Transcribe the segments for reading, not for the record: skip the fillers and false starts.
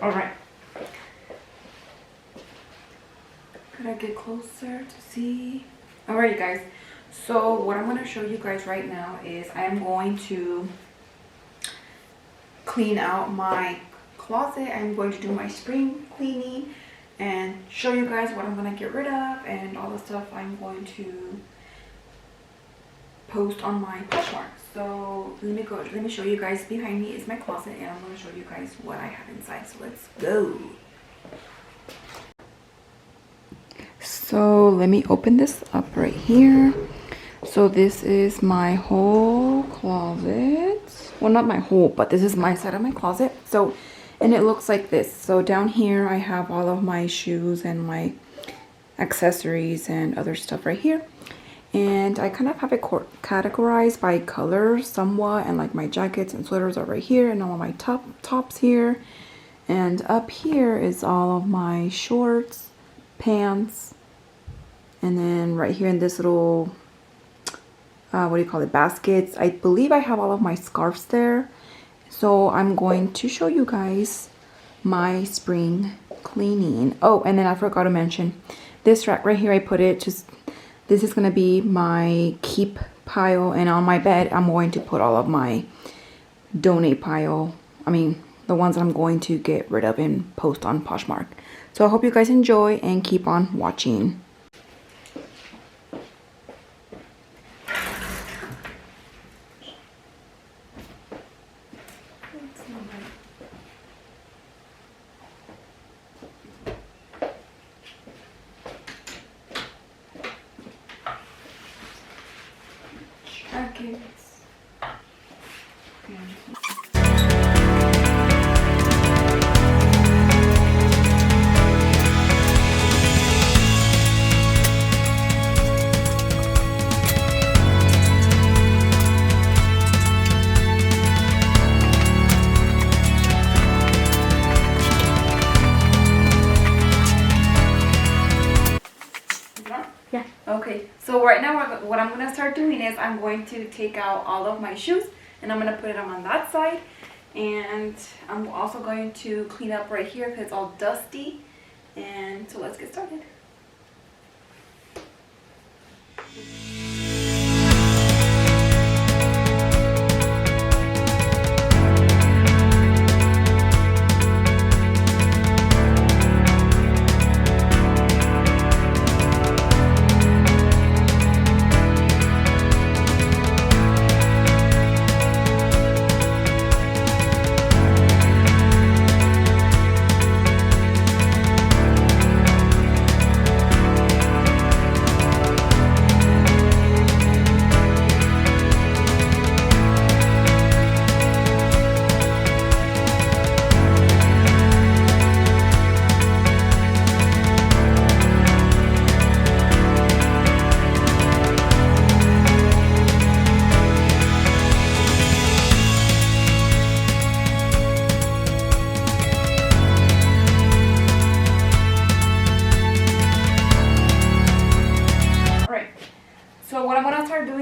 All right. Gotta get closer to see. All right, you guys. So what I'm going to show you guys right now is I'm going to clean out my closet. I'm going to do my spring cleaning and show you guys what I'm going to get rid of and all the stuff I'm going to post on my Poshmark. So let me show you guys. Behind me is my closet and I'm going to show you guys what I have inside. So let's go. So let me open this up right here. So this is my whole closet. Well, not my whole, but this is my side of my closet. So, and it looks like this. So down here I have all of my shoes and my accessories and other stuff right here. And I kind of have it categorized by color somewhat, and like my jackets and sweaters are right here, and all of my tops here. And up here is all of my shorts, pants, and then right here in this little what do you call it, baskets, I believe I have all of my scarves there. So I'm going to show you guys my spring cleaning. Oh, and then I forgot to mention this rack right here. I put it just, this is going to be my keep pile, and on my bed I'm going to put all of my donate pile. I mean the ones that I'm going to get rid of and post on Poshmark. So I hope you guys enjoy and keep on watching. Jackets. Yeah. Okay, so right now what I'm going to start doing is I'm going to take out all of my shoes and I'm going to put them on that side. And I'm also going to clean up right here because it's all dusty. And so let's get started.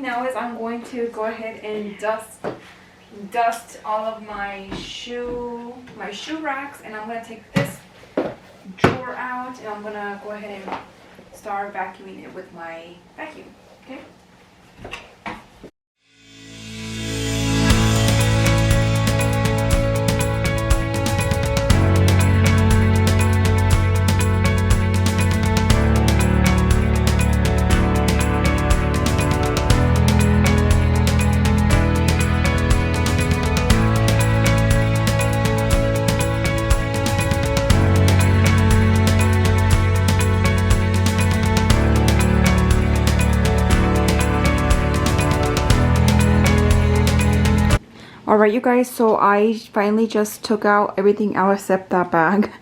Now is I'm going to go ahead and dust all of my shoe racks, and I'm going to take this drawer out and I'm going to go ahead and start vacuuming it with my vacuum. Okay. Alright you guys, so I finally just took out everything out except that bag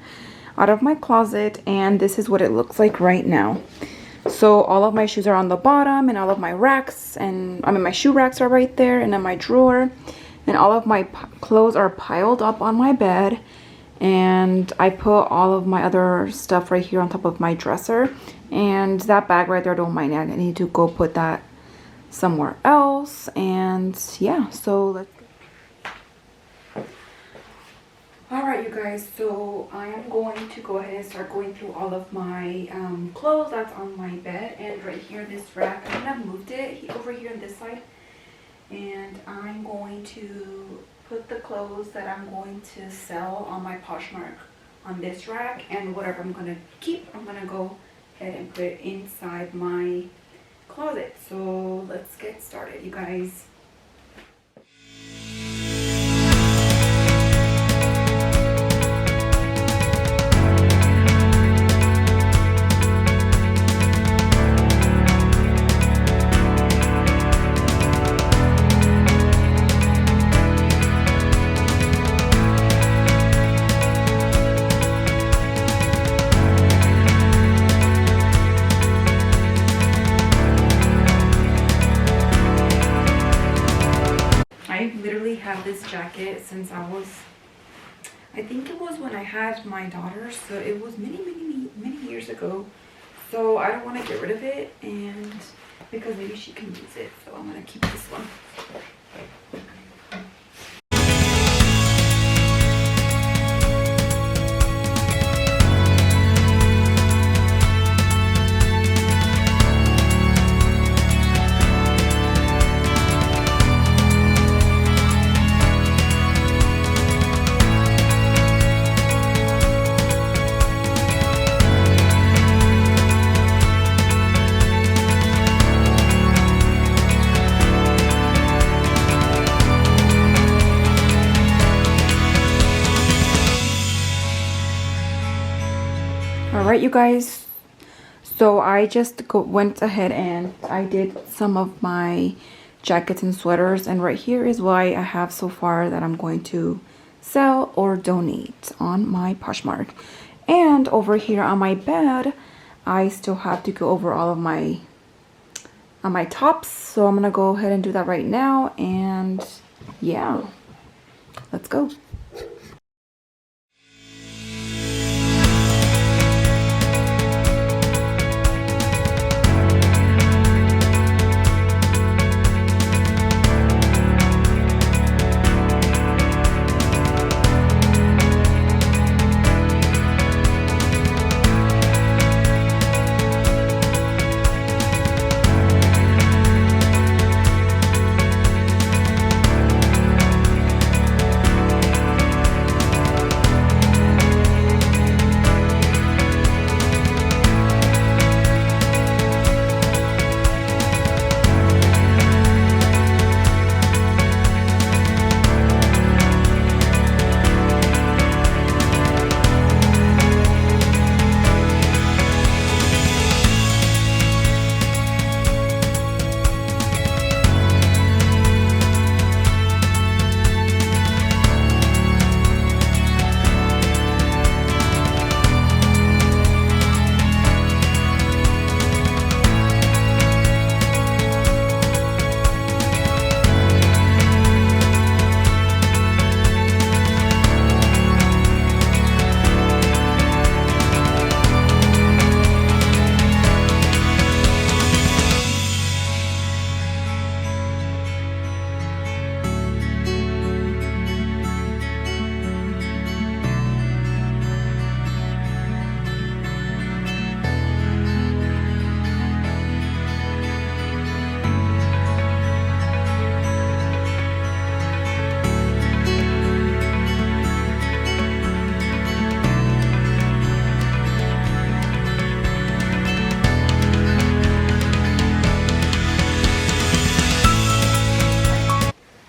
out of my closet, and this is what it looks like right now. So all of my shoes are on the bottom, and all of my racks, and I mean my shoe racks are right there, and then my drawer, and all of my clothes are piled up on my bed, and I put all of my other stuff right here on top of my dresser. And that bag right there, don't mind it, I need to go put that somewhere else. And yeah, so let's Alright you guys, so I am going to go ahead and start going through all of my clothes that's on my bed. And right here, this rack, I kind of moved it over here on this side. And I'm going to put the clothes that I'm going to sell on my Poshmark on this rack. And whatever I'm going to keep, I'm going to go ahead and put it inside my closet. So let's get started, you guys. I literally have this jacket since I think it was when I had my daughter, so it was many years ago. So I don't want to get rid of it, and because maybe she can use it, so I'm gonna keep this one. Alright, you guys, so I just went ahead and I did some of my jackets and sweaters, and right here is what I have so far that I'm going to sell or donate on my Poshmark. And over here on my bed, I still have to go over all of my tops, so I'm gonna go ahead and do that right now. And yeah, let's go.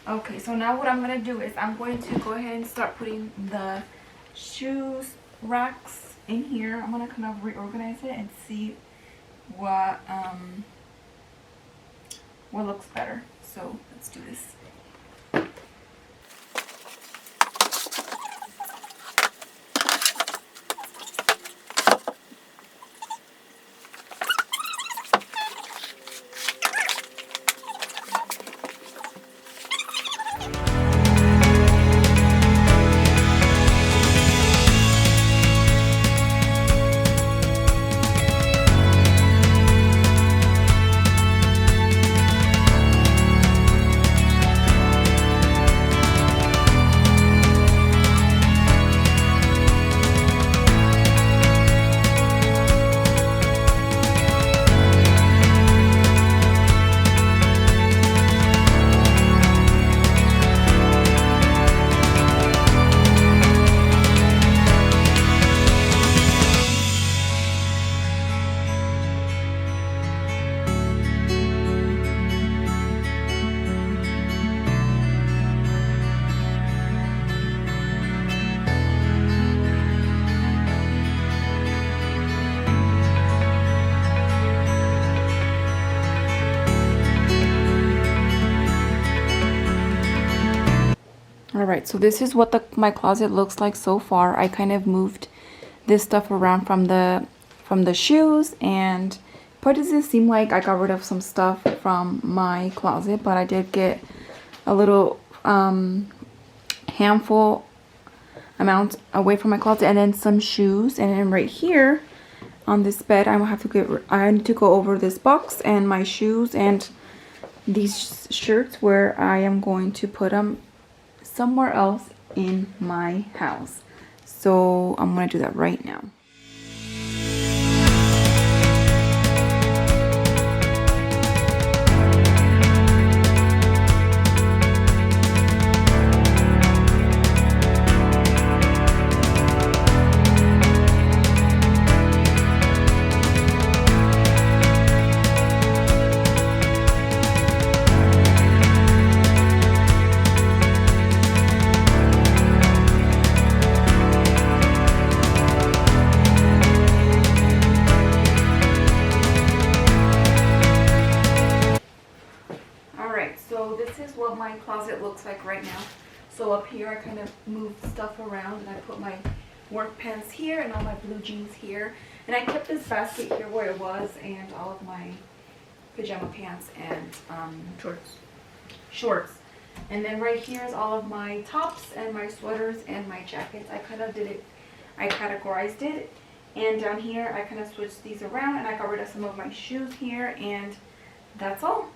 Okay, so now what I'm going to do is I'm going to go ahead and start putting the shoes racks in here. I'm going to kind of reorganize it and see what looks better. So let's do this. All right, so this is what my closet looks like so far. I kind of moved this stuff around from the shoes, and but it doesn't seem like I got rid of some stuff from my closet, but I did get a little handful amount away from my closet, and then some shoes. And then right here on this bed, I need to go over this box and my shoes and these shirts, where I am going to put them somewhere else in my house. So I'm gonna do that right now. What my closet looks like right now. So up here I kind of moved stuff around, and I put my work pants here and all my blue jeans here, and I kept this basket here where it was, and all of my pajama pants and shorts. And then right here is all of my tops and my sweaters and my jackets. I categorized it, and down here I kind of switched these around, and I got rid of some of my shoes here, and that's all.